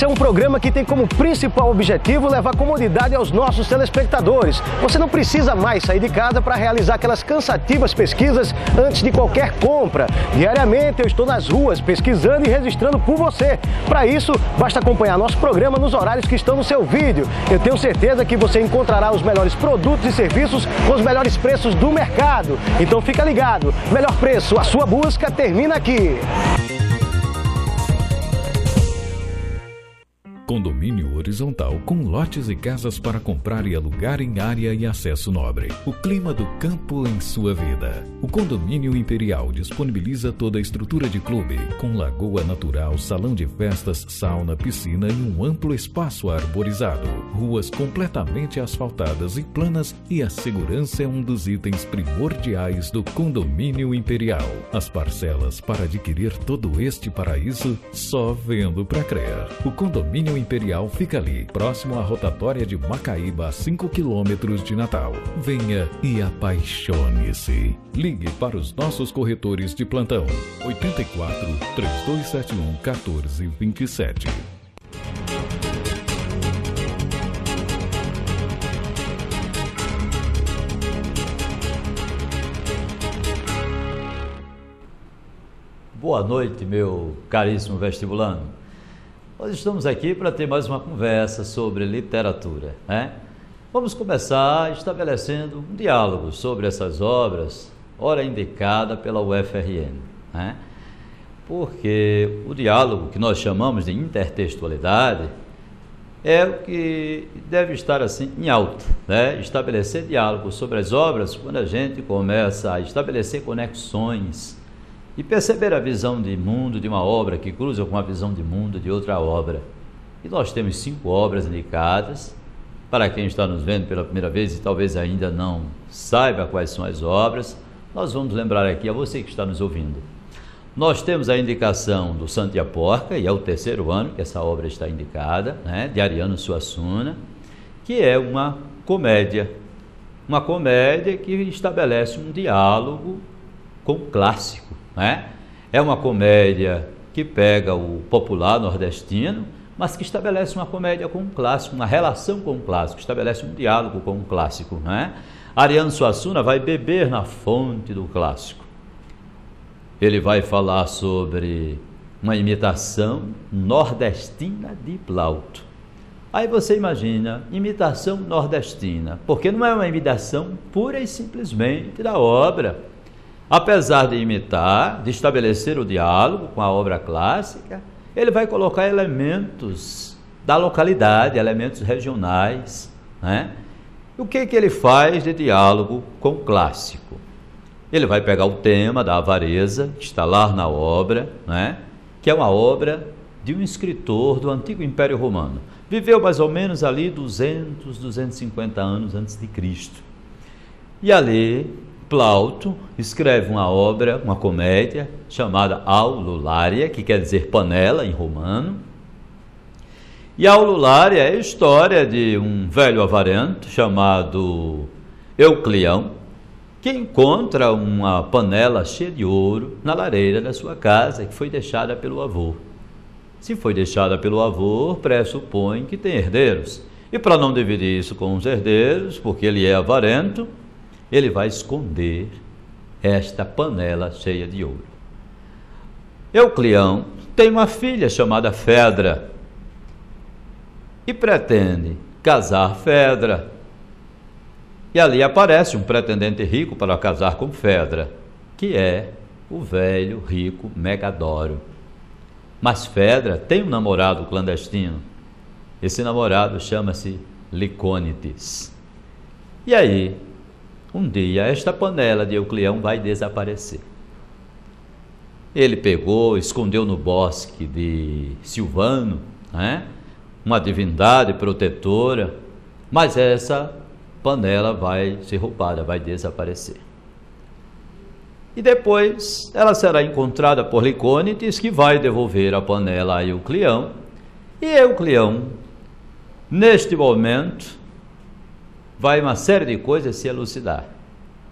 Esse é um programa que tem como principal objetivo levar comodidade aos nossos telespectadores. Você não precisa mais sair de casa para realizar aquelas cansativas pesquisas antes de qualquer compra. Diariamente eu estou nas ruas pesquisando e registrando por você. Para isso, basta acompanhar nosso programa nos horários que estão no seu vídeo. Eu tenho certeza que você encontrará os melhores produtos e serviços com os melhores preços do mercado. Então fica ligado, melhor preço, a sua busca termina aqui. Condomínio horizontal com lotes e casas para comprar e alugar em área e acesso nobre. O clima do campo em sua vida. O Condomínio Imperial disponibiliza toda a estrutura de clube, com lagoa natural, salão de festas, sauna, piscina e um amplo espaço arborizado. Ruas completamente asfaltadas e planas, e a segurança é um dos itens primordiais do Condomínio Imperial. As parcelas para adquirir todo este paraíso, só vendo pra crer. O Condomínio Imperial fica ali, próximo à rotatória de Macaíba, a 5 quilômetros de Natal. Venha e apaixone-se. Ligue para os nossos corretores de plantão. 84 3271 1427. Boa noite, meu caríssimo vestibulando. Nós estamos aqui para ter mais uma conversa sobre literatura, né? Vamos começar estabelecendo um diálogo sobre essas obras, ora indicada pela UFRN, né? Porque o diálogo que nós chamamos de intertextualidade é o que deve estar assim em alta, né? Estabelecer diálogo sobre as obras quando a gente começa a estabelecer conexões e perceber a visão de mundo de uma obra que cruza com a visão de mundo de outra obra. E nós temos 5 obras indicadas. Para quem está nos vendo pela primeira vez e talvez ainda não saiba quais são as obras, nós vamos lembrar aqui a você que está nos ouvindo. Nós temos a indicação do Santo e a Porca, e é o 3º ano que essa obra está indicada, né, de Ariano Suassuna, que é uma comédia que estabelece um diálogo com o clássico, né? É uma comédia que pega o popular nordestino, mas que estabelece uma comédia com o clássico, uma relação com o clássico, estabelece um diálogo com o clássico, né? Ariano Suassuna vai beber na fonte do clássico. Ele vai falar sobre uma imitação nordestina de Plauto. Aí você imagina, imitação nordestina, porque não é uma imitação pura e simplesmente da obra. Apesar de imitar, de estabelecer o diálogo com a obra clássica, ele vai colocar elementos da localidade, elementos regionais, né? O que ele faz de diálogo com o clássico? Ele vai pegar o tema da avareza, que está lá na obra, né? Que é uma obra de um escritor do antigo Império Romano. Viveu mais ou menos ali 200, 250 anos antes de Cristo. E ali Plauto escreve uma obra, uma comédia, chamada Aulularia, que quer dizer panela em romano. E Aulularia é a história de um velho avarento chamado Euclião, que encontra uma panela cheia de ouro na lareira da sua casa, que foi deixada pelo avô. Se foi deixada pelo avô, pressupõe que tem herdeiros. E para não dividir isso com os herdeiros, porque ele é avarento, ele vai esconder esta panela cheia de ouro. Euclião tem uma filha chamada Fedra e pretende casar Fedra. E ali aparece um pretendente rico para casar com Fedra, que é o velho rico Megadoro. Mas Fedra tem um namorado clandestino. Esse namorado chama-se Licônides. E aí, um dia, esta panela de Euclião vai desaparecer. Ele pegou, escondeu no bosque de Silvano, né? Uma divindade protetora, mas essa panela vai ser roubada, vai desaparecer. E depois ela será encontrada por Licônides, que vai devolver a panela a Euclião. E Euclião, neste momento, vai uma série de coisas se elucidar.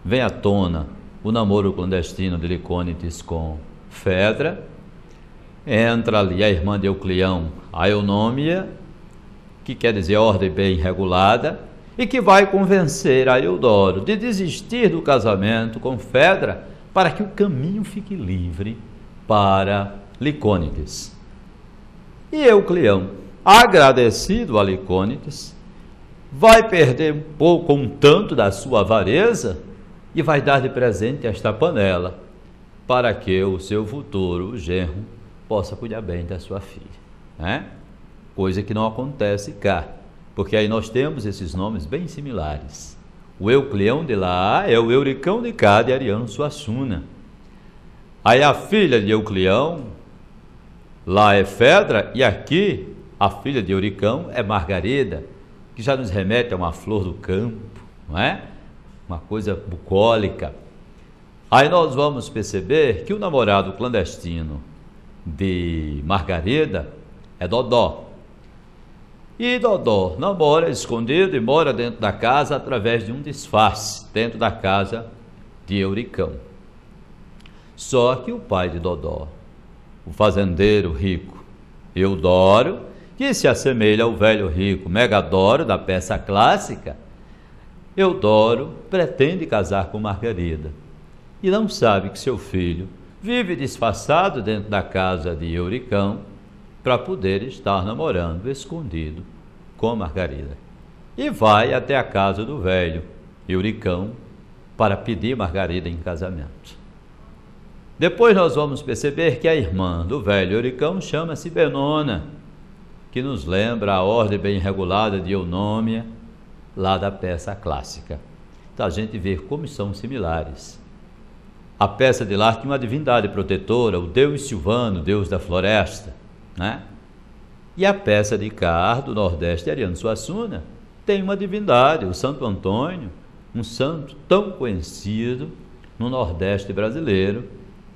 Vem à tona o namoro clandestino de Licônides com Fedra, entra ali a irmã de Eucleão, a Eunômia, que quer dizer ordem bem regulada, e que vai convencer a Eudoro de desistir do casamento com Fedra para que o caminho fique livre para Licônides. E Eucleão, agradecido a Licônides, vai perder um tanto da sua avareza e vai dar de presente esta panela para que o seu futuro genro possa cuidar bem da sua filha, né? Coisa que não acontece cá, porque aí nós temos esses nomes bem similares. O Eucleão de lá é o Euricão de cá de Ariano Suassuna. Aí a filha de Eucleão lá é Fedra, e aqui a filha de Euricão é Margarida, que já nos remete a uma flor do campo, não é? Uma coisa bucólica. Aí nós vamos perceber que o namorado clandestino de Margarida é Dodó. E Dodó namora escondido e mora dentro da casa através de um disfarce, dentro da casa de Euricão. Só que o pai de Dodó, o fazendeiro rico Eudoro, que se assemelha ao velho rico Megadoro da peça clássica, Eudoro pretende casar com Margarida e não sabe que seu filho vive disfarçado dentro da casa de Euricão para poder estar namorando escondido com Margarida. E vai até a casa do velho Euricão para pedir Margarida em casamento. Depois nós vamos perceber que a irmã do velho Euricão chama-se Benona, que nos lembra a ordem bem regulada de Eunômia, lá da peça clássica. Então a gente vê como são similares. A peça de lá tinha uma divindade protetora, o deus Silvano, deus da floresta, né? E a peça de cá, do Nordeste de Ariano Suassuna, tem uma divindade, o Santo Antônio, um santo tão conhecido no Nordeste brasileiro,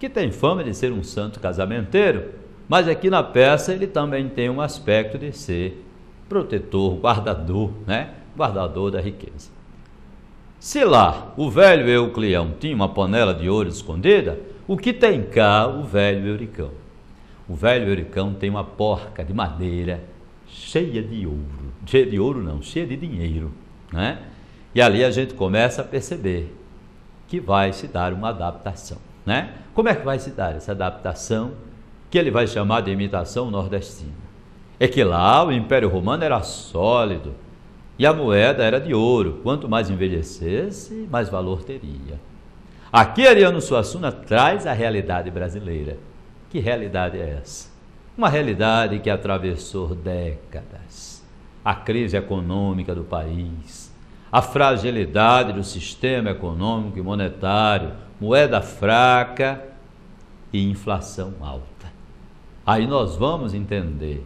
que tem fama de ser um santo casamenteiro, mas aqui na peça ele também tem um aspecto de ser protetor, guardador, né? Guardador da riqueza. Se lá o velho Eucleão tinha uma panela de ouro escondida, o que tem cá o velho Euricão? O velho Euricão tem uma porca de madeira cheia de ouro. Cheia de ouro não, cheia de dinheiro, né? E ali a gente começa a perceber que vai se dar uma adaptação, né? Como é que vai se dar essa adaptação que ele vai chamar de imitação nordestina? É que lá o Império Romano era sólido e a moeda era de ouro. Quanto mais envelhecesse, mais valor teria. Aqui Ariano Suassuna traz a realidade brasileira. Que realidade é essa? Uma realidade que atravessou décadas. A crise econômica do país, a fragilidade do sistema econômico e monetário, moeda fraca e inflação alta. Aí nós vamos entender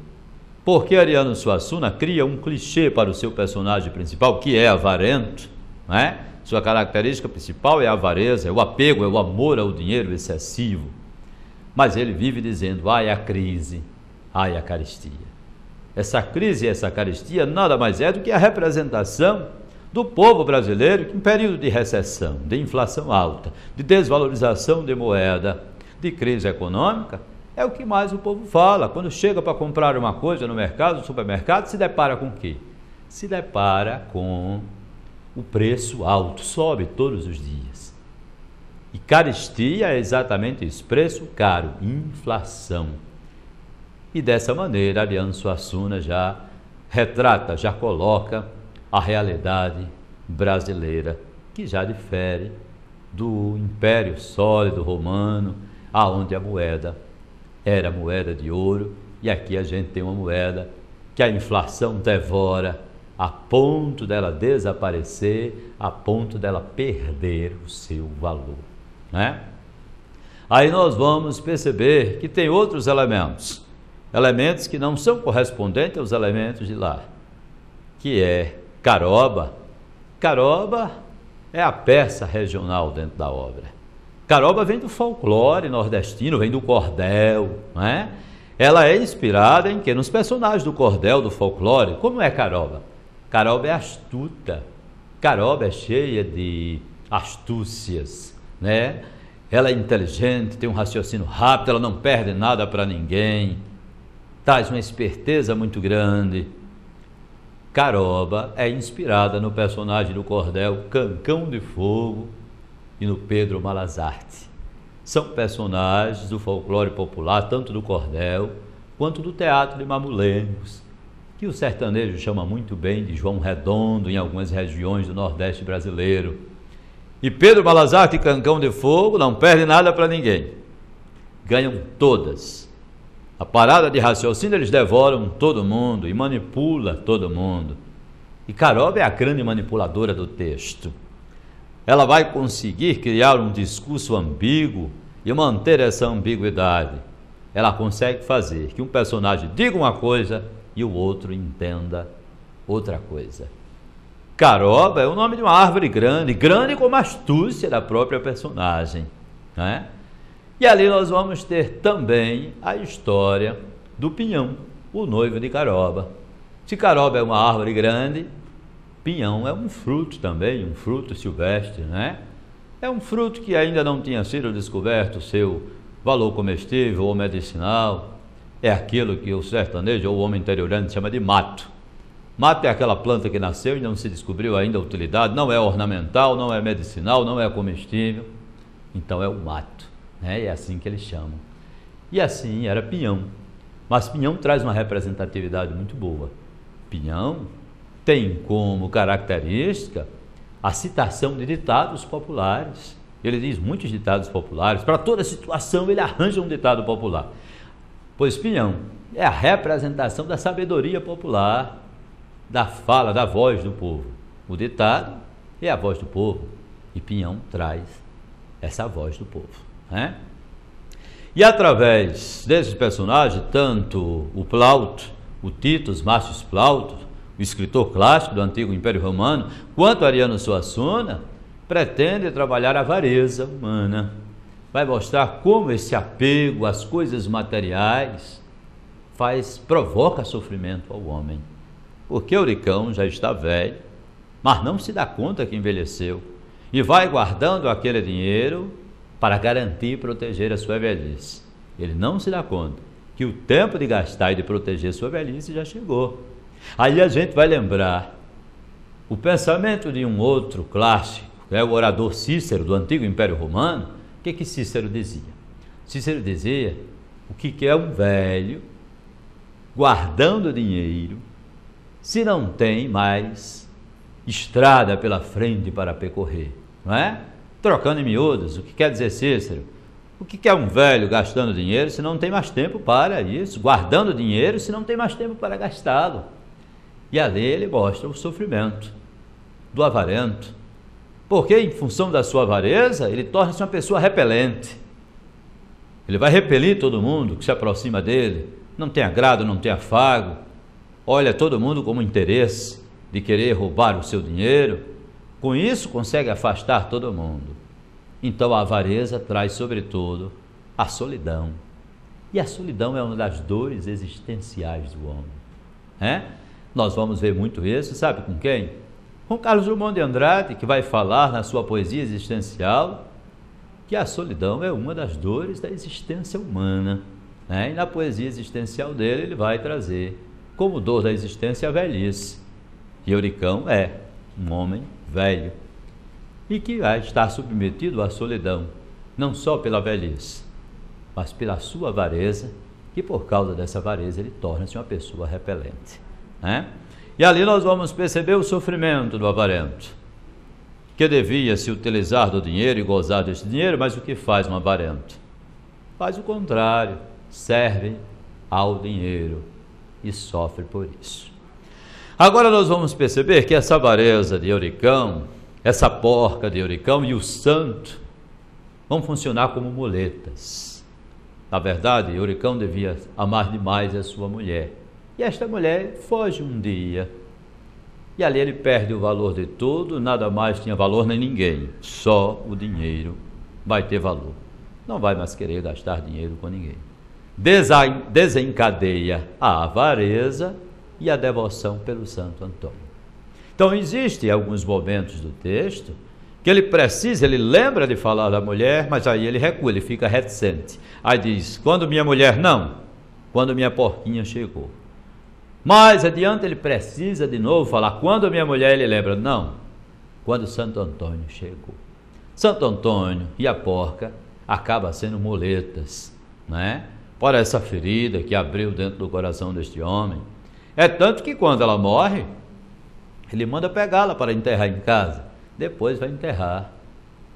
por que Ariano Suassuna cria um clichê para o seu personagem principal, que é avarento, né? Sua característica principal é a avareza, é o apego, é o amor ao dinheiro excessivo. Mas ele vive dizendo, ai a crise, ai a carestia. Essa crise e essa carestia nada mais é do que a representação do povo brasileiro que em período de recessão, de inflação alta, de desvalorização de moeda, de crise econômica, é o que mais o povo fala. Quando chega para comprar uma coisa no mercado, no supermercado, se depara com o quê? Se depara com o preço alto, sobe todos os dias. E carestia é exatamente isso, preço caro, inflação. E dessa maneira, Ariano Suassuna já retrata, já coloca a realidade brasileira, que já difere do Império sólido romano, aonde a moeda era moeda de ouro, e aqui a gente tem uma moeda que a inflação devora a ponto dela desaparecer, a ponto dela perder o seu valor, né? Aí nós vamos perceber que tem outros elementos, elementos que não são correspondentes aos elementos de lá, que é caroba. Caroba é a peça regional dentro da obra. Caroba vem do folclore nordestino, vem do cordel, não é? Ela é inspirada em quê? Nos personagens do cordel, do folclore. Como é Caroba? Caroba é astuta. Caroba é cheia de astúcias, né? ela é inteligente, tem um raciocínio rápido, ela não perde nada para ninguém, traz uma esperteza muito grande. Caroba é inspirada no personagem do cordel Cancão de Fogo e no Pedro Malazarte. São personagens do folclore popular, tanto do cordel quanto do teatro de mamulengos, que o sertanejo chama muito bem de João Redondo em algumas regiões do Nordeste brasileiro. E Pedro Malazarte e Cancão de Fogo não perdem nada para ninguém, ganham todas. A parada de raciocínio, eles devoram todo mundo e manipula todo mundo. E Caroba é a grande manipuladora do texto. Ela vai conseguir criar um discurso ambíguo e manter essa ambiguidade. Ela consegue fazer que um personagem diga uma coisa e o outro entenda outra coisa. Caroba é o nome de uma árvore grande, grande como a astúcia da própria personagem, né? E ali nós vamos ter também a história do pinhão, o noivo de Caroba. Se Caroba é uma árvore grande, pinhão é um fruto também, um fruto silvestre, né? É um fruto que ainda não tinha sido descoberto o seu valor comestível ou medicinal. É aquilo que o sertanejo ou o homem interiorano chama de mato. Mato é aquela planta que nasceu e não se descobriu ainda a utilidade, não é ornamental, não é medicinal, não é comestível. Então é o mato. É assim que eles chamam. E assim era pinhão. Mas pinhão traz uma representatividade muito boa. Pinhão tem como característica a citação de ditados populares. Ele diz muitos ditados populares. Para toda situação ele arranja um ditado popular. Pois pinhão é a representação da sabedoria popular, da fala, da voz do povo. O ditado é a voz do povo. E pinhão traz essa voz do povo. E através desses personagens, tanto o Plauto, o Titus Márcio Plauto, o escritor clássico do antigo Império Romano, quanto Ariano Suassuna, pretende trabalhar a avareza humana. Vai mostrar como esse apego às coisas materiais provoca sofrimento ao homem. Porque Euricão já está velho, mas não se dá conta que envelheceu e vai guardando aquele dinheiro para garantir e proteger a sua velhice. Ele não se dá conta que o tempo de gastar e de proteger sua velhice já chegou. Aí a gente vai lembrar o pensamento de um outro clássico, que é o orador Cícero, do antigo Império Romano. O que Cícero dizia? Cícero dizia o que é um velho guardando dinheiro se não tem mais estrada pela frente para percorrer, não é? Trocando em miúdos, o que quer dizer Cícero? O que é um velho gastando dinheiro se não tem mais tempo para isso? Guardando dinheiro se não tem mais tempo para gastá-lo. E ali ele mostra o sofrimento do avarento. Porque em função da sua avareza, ele torna-se uma pessoa repelente. Ele vai repelir todo mundo que se aproxima dele. Não tem agrado, não tem afago. Olha todo mundo como interesse de querer roubar o seu dinheiro. Com isso, consegue afastar todo mundo. Então, a avareza traz, sobretudo, a solidão. E a solidão é uma das dores existenciais do homem. Nós vamos ver muito isso, sabe com quem? Com Carlos Drummond de Andrade, que vai falar na sua poesia existencial que a solidão é uma das dores da existência humana. E na poesia existencial dele, ele vai trazer como dor da existência a velhice. E Euricão é um homem velho e que vai estar submetido à solidão, não só pela velhice, mas pela sua avareza, que por causa dessa avareza ele torna-se uma pessoa repelente. E ali nós vamos perceber o sofrimento do avarento, que devia se utilizar do dinheiro e gozar desse dinheiro, mas o que faz um avarento? Faz o contrário, serve ao dinheiro e sofre por isso. Agora nós vamos perceber que essa avareza de Euricão, essa porca de Euricão e o santo vão funcionar como muletas. Na verdade, Euricão devia amar demais a sua mulher. E esta mulher foge um dia. E ali ele perde o valor de tudo, nada mais tinha valor nem ninguém. Só o dinheiro vai ter valor. Não vai mais querer gastar dinheiro com ninguém. Desencadeia a avareza e a devoção pelo Santo Antônio. Então, existem alguns momentos do texto que ele precisa, ele lembra de falar da mulher, mas aí ele recua, ele fica reticente. Aí diz, quando minha mulher, não, quando minha porquinha chegou. Mais adiante ele precisa de novo falar, quando minha mulher, ele lembra, não, quando Santo Antônio chegou. Santo Antônio e a porca acabam sendo muletas, né? Para essa ferida que abriu dentro do coração deste homem. É tanto que quando ela morre, ele manda pegá-la para enterrar em casa, depois vai enterrar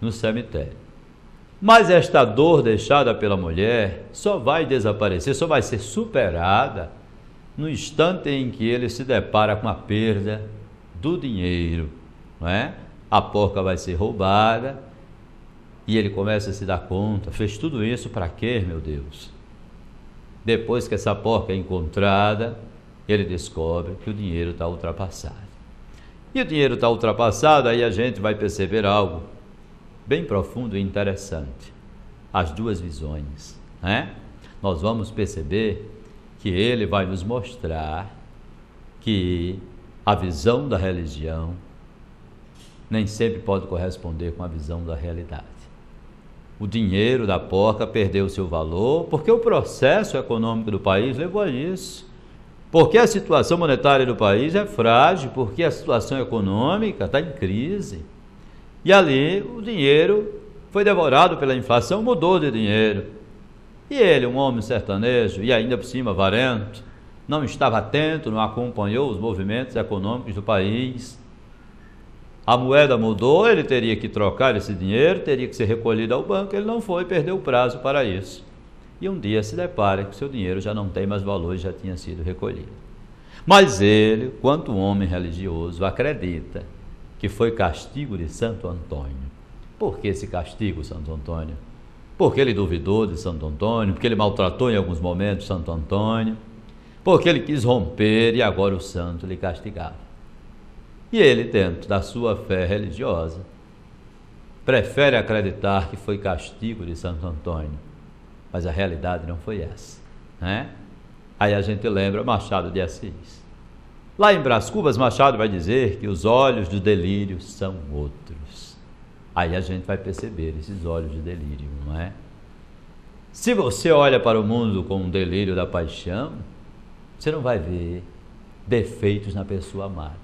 no cemitério. Mas esta dor deixada pela mulher só vai desaparecer, só vai ser superada no instante em que ele se depara com a perda do dinheiro, não é? A porca vai ser roubada e ele começa a se dar conta, fez tudo isso para quê, meu Deus? Depois que essa porca é encontrada, ele descobre que o dinheiro está ultrapassado. E o dinheiro está ultrapassado, aí a gente vai perceber algo bem profundo e interessante. As duas visões, né? Nós vamos perceber que ele vai nos mostrar que a visão da religião nem sempre pode corresponder com a visão da realidade. O dinheiro da porca perdeu seu valor porque o processo econômico do país levou a isso. Porque a situação monetária do país é frágil, porque a situação econômica está em crise. E ali o dinheiro foi devorado pela inflação, mudou de dinheiro. E ele, um homem sertanejo, e ainda por cima avarento, não estava atento, não acompanhou os movimentos econômicos do país. A moeda mudou, ele teria que trocar esse dinheiro, teria que ser recolhido ao banco, ele não foi, perdeu o prazo para isso. E um dia se depara que seu dinheiro já não tem mais valor, já tinha sido recolhido. Mas ele, quanto homem religioso, acredita que foi castigo de Santo Antônio. Por que esse castigo, Santo Antônio? Porque ele duvidou de Santo Antônio, porque ele maltratou em alguns momentos Santo Antônio, porque ele quis romper e agora o santo lhe castigava. E ele, dentro da sua fé religiosa, prefere acreditar que foi castigo de Santo Antônio, mas a realidade não foi essa, né? Aí a gente lembra Machado de Assis. Lá em Brás Cubas, Machado vai dizer que os olhos do delírio são outros. Aí a gente vai perceber esses olhos de delírio, não é? Se você olha para o mundo com um delírio da paixão, você não vai ver defeitos na pessoa amada.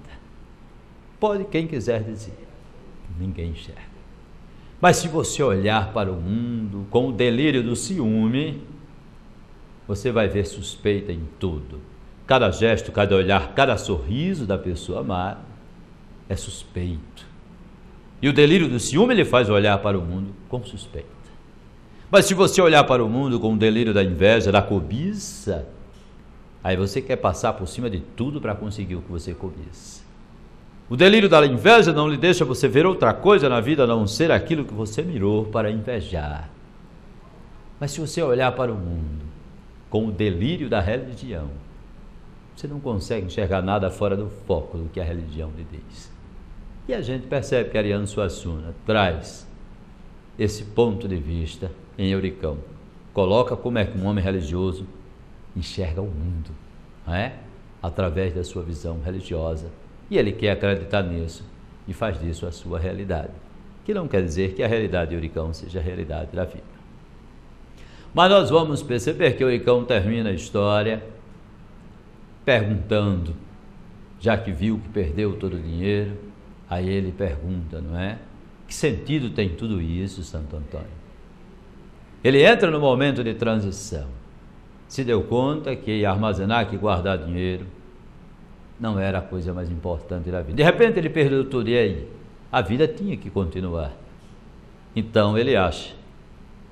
Pode quem quiser dizer, ninguém enxerga. Mas se você olhar para o mundo com o delírio do ciúme, você vai ver suspeita em tudo. Cada gesto, cada olhar, cada sorriso da pessoa amada é suspeito. E o delírio do ciúme ele faz olhar para o mundo com suspeita. Mas se você olhar para o mundo com o delírio da inveja, da cobiça, aí você quer passar por cima de tudo para conseguir o que você cobiça. O delírio da inveja não lhe deixa você ver outra coisa na vida a não ser aquilo que você mirou para invejar. Mas se você olhar para o mundo com o delírio da religião, você não consegue enxergar nada fora do foco do que a religião lhe diz. E a gente percebe que Ariano Suassuna traz esse ponto de vista em Euricão. Coloca como é que um homem religioso enxerga o mundo, não é? Através da sua visão religiosa. E ele quer acreditar nisso e faz disso a sua realidade. Que não quer dizer que a realidade de Euricão seja a realidade da vida. Mas nós vamos perceber que Euricão termina a história perguntando, já que viu que perdeu todo o dinheiro, aí ele pergunta, não é? Que sentido tem tudo isso, Santo Antônio? Ele entra no momento de transição. Se deu conta que armazenar, que guardar dinheiro, não era a coisa mais importante da vida. De repente ele perdeu tudo e aí? A vida tinha que continuar. Então ele acha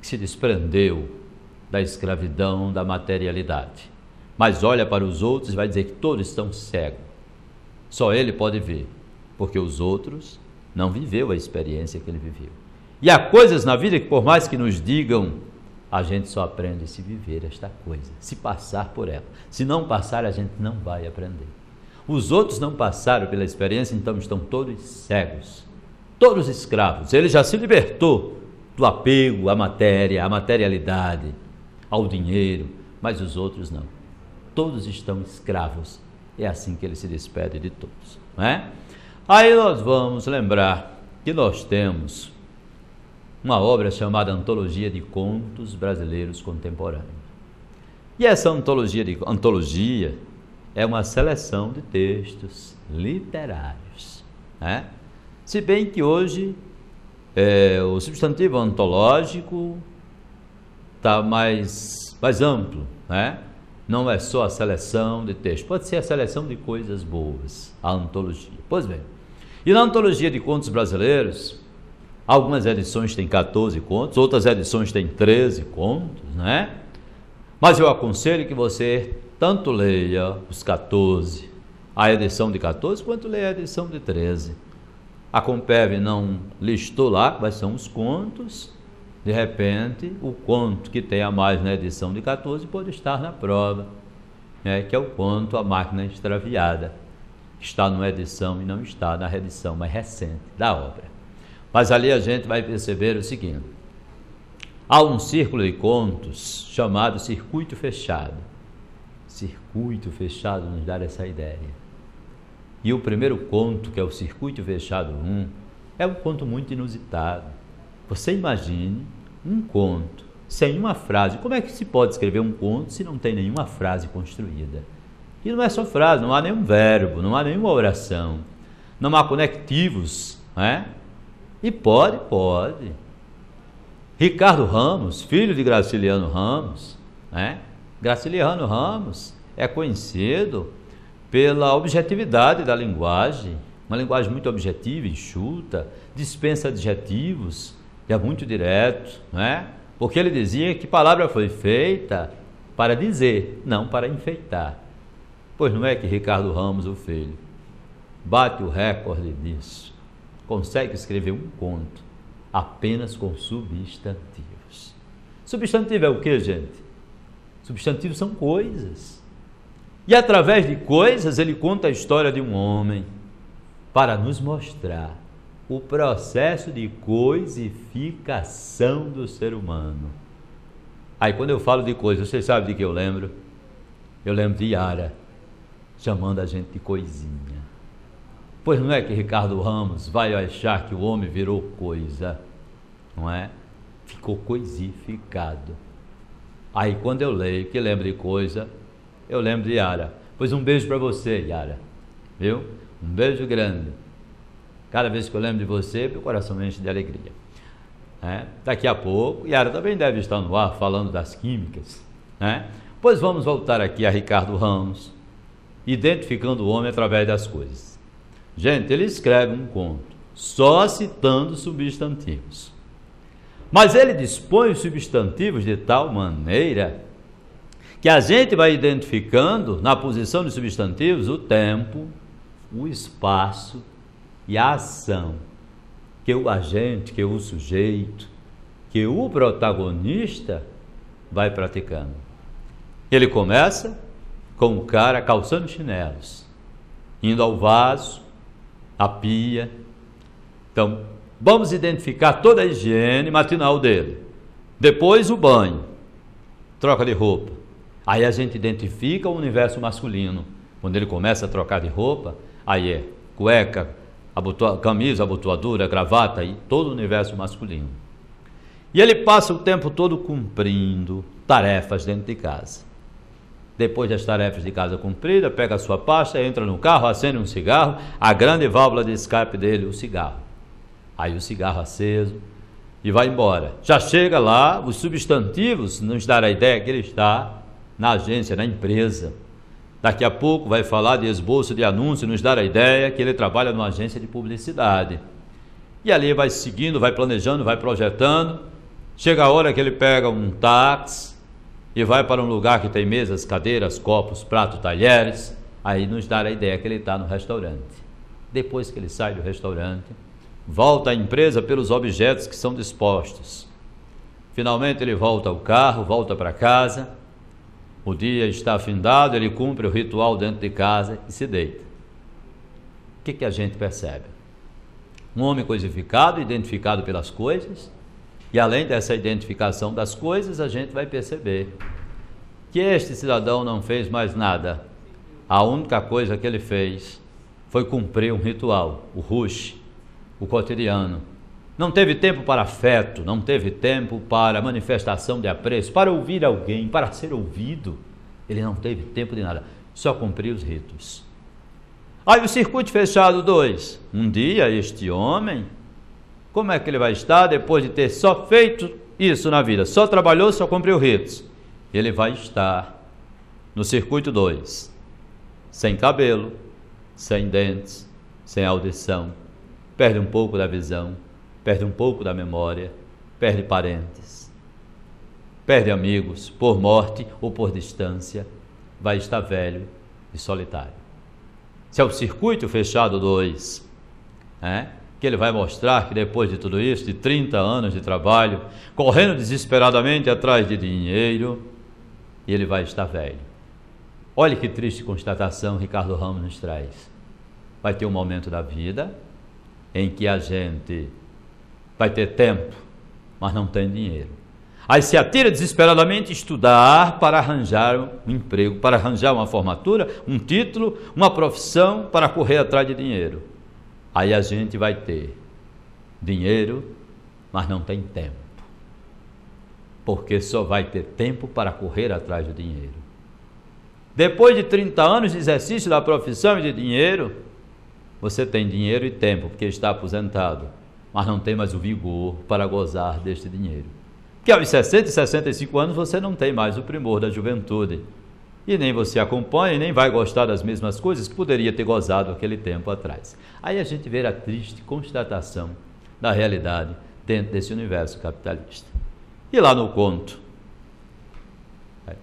que se desprendeu da escravidão, da materialidade. Mas olha para os outros e vai dizer que todos estão cegos. Só ele pode ver, porque os outros não viveu a experiência que ele viveu. E há coisas na vida que por mais que nos digam, a gente só aprende se viver esta coisa, se passar por ela. Se não passar, a gente não vai aprender. Os outros não passaram pela experiência, então estão todos cegos, todos escravos. Ele já se libertou do apego à matéria, à materialidade, ao dinheiro, mas os outros não. Todos estão escravos. É assim que ele se despede de todos, não é? Aí nós vamos lembrar que nós temos uma obra chamada Antologia de Contos Brasileiros Contemporâneos. E essa antologia é uma seleção de textos literários, né? Se bem que hoje o substantivo antológico está mais amplo, né? Não é só a seleção de textos, pode ser a seleção de coisas boas, a antologia. Pois bem, e na Antologia de Contos Brasileiros, algumas edições têm 14 contos, outras edições têm 13 contos, né? Mas eu aconselho que você tanto leia os 14, a edição de 14, quanto leia a edição de 13. A Compev não listou lá quais são os contos. De repente, o conto que tem a mais na edição de 14 pode estar na prova, né, que é o conto A Máquina Extraviada. Está numa edição e não está na reedição mais recente da obra. Mas ali a gente vai perceber o seguinte: há um círculo de contos chamado Circuito Fechado. Circuito Fechado nos dá essa ideia. E o primeiro conto, que é o Circuito Fechado 1, é um conto muito inusitado. Você imagine um conto sem uma frase. Como é que se pode escrever um conto se não tem nenhuma frase construída? E não é só frase, não há nenhum verbo, não há nenhuma oração, não há conectivos, né? E pode. Ricardo Ramos, filho de Graciliano Ramos, né? Graciliano Ramos é conhecido pela objetividade da linguagem, uma linguagem muito objetiva, enxuta, dispensa adjetivos, é muito direto, né? Porque ele dizia que palavra foi feita para dizer, não para enfeitar. Pois não é que Ricardo Ramos, o filho, bate o recorde disso, consegue escrever um conto apenas com substantivos. Substantivo é o que, gente? Substantivos são coisas. E através de coisas ele conta a história de um homem para nos mostrar o processo de coisificação do ser humano. Aí quando eu falo de coisa, vocês sabem de que eu lembro? Eu lembro de Yara chamando a gente de coisinha. Pois não é que Ricardo Ramos vai achar que o homem virou coisa, não é? Ficou coisificado. Aí quando eu leio que lembro de coisa, eu lembro de Yara. Pois um beijo para você, Yara, viu? Um beijo grande. Cada vez que eu lembro de você, meu coração enche de alegria. Daqui a pouco, Yara também deve estar no ar falando das químicas, né? Pois vamos voltar aqui a Ricardo Ramos, identificando o homem através das coisas. Gente, ele escreve um conto só citando substantivos. Mas ele dispõe os substantivos de tal maneira que a gente vai identificando na posição dos substantivos o tempo, o espaço e a ação que o agente, que o sujeito, que o protagonista vai praticando. Ele começa com o cara calçando chinelos, indo ao vaso, à pia. Então, vamos identificar toda a higiene matinal dele. Depois o banho, troca de roupa. Aí a gente identifica o universo masculino. Quando ele começa a trocar de roupa, aí é cueca, camisa, abotoadura, gravata e todo o universo masculino. E ele passa o tempo todo cumprindo tarefas dentro de casa. Depois das tarefas de casa cumpridas, pega a sua pasta, entra no carro, acende um cigarro, a grande válvula de escape dele, o cigarro. Aí o cigarro aceso e vai embora. Já chega lá, os substantivos nos dar a ideia que ele está na agência, na empresa. Daqui a pouco vai falar de esboço de anúncio, nos dar a ideia que ele trabalha numa agência de publicidade. E ali vai seguindo, vai planejando, vai projetando. Chega a hora que ele pega um táxi e vai para um lugar que tem mesas, cadeiras, copos, pratos, talheres. Aí nos dá a ideia que ele está no restaurante. Depois que ele sai do restaurante, volta à empresa pelos objetos que são dispostos. Finalmente ele volta ao carro, volta para casa. O dia está findado, ele cumpre o ritual dentro de casa e se deita. O que a gente percebe? Um homem coisificado, identificado pelas coisas, e além dessa identificação das coisas, a gente vai perceber que este cidadão não fez mais nada. A única coisa que ele fez foi cumprir um ritual, o rush, o cotidiano. Não teve tempo para afeto, não teve tempo para manifestação de apreço, para ouvir alguém, para ser ouvido. Ele não teve tempo de nada, só cumprir os ritos. Aí o circuito fechado 2. Um dia este homem, como é que ele vai estar depois de ter só feito isso na vida? Só trabalhou, só cumpriu ritos. Ele vai estar no circuito 2, sem cabelo, sem dentes, sem audição, perde um pouco da visão, perde um pouco da memória, perde parentes, perde amigos por morte ou por distância, vai estar velho e solitário. Se é o circuito fechado 2, que ele vai mostrar que depois de tudo isso, de 30 anos de trabalho, correndo desesperadamente atrás de dinheiro, ele vai estar velho. Olha que triste constatação Ricardo Ramos nos traz. Vai ter um momento da vida em que a gente vai ter tempo, mas não tem dinheiro. Aí se atira desesperadamente a estudar para arranjar um emprego, para arranjar uma formatura, um título, uma profissão, para correr atrás de dinheiro. Aí a gente vai ter dinheiro, mas não tem tempo. Porque só vai ter tempo para correr atrás do dinheiro. Depois de 30 anos de exercício da profissão e de dinheiro, você tem dinheiro e tempo, porque está aposentado, mas não tem mais o vigor para gozar deste dinheiro. Porque aos 60 e 65 anos você não tem mais o primor da juventude. E nem você acompanha e nem vai gostar das mesmas coisas que poderia ter gozado aquele tempo atrás. Aí a gente vê a triste constatação da realidade dentro desse universo capitalista. E lá no conto,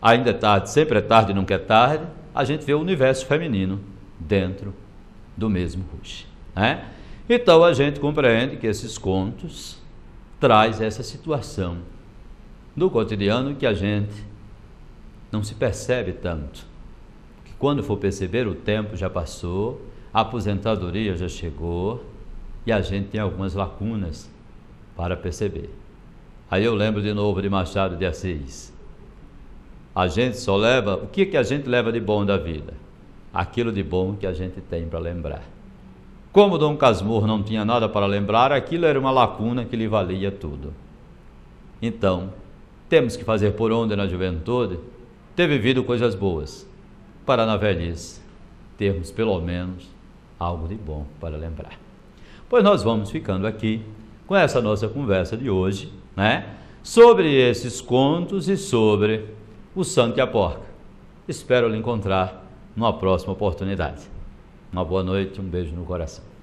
ainda é tarde, sempre é tarde, nunca é tarde, a gente vê o universo feminino dentro do mesmo ruche. Então a gente compreende que esses contos traz essa situação do cotidiano que a gente não se percebe tanto, que quando for perceber o tempo já passou, a aposentadoria já chegou e a gente tem algumas lacunas para perceber. Aí eu lembro de novo de Machado de Assis. A gente só leva, o que a gente leva de bom da vida? Aquilo de bom que a gente tem para lembrar. Como Dom Casmurro não tinha nada para lembrar, aquilo era uma lacuna que lhe valia tudo. Então, temos que fazer por onde na juventude ter vivido coisas boas, para na velhice termos pelo menos algo de bom para lembrar. Pois nós vamos ficando aqui com essa nossa conversa de hoje, sobre esses contos e sobre o Santo e a Porca. Espero lhe encontrar numa próxima oportunidade. Uma boa noite, um beijo no coração.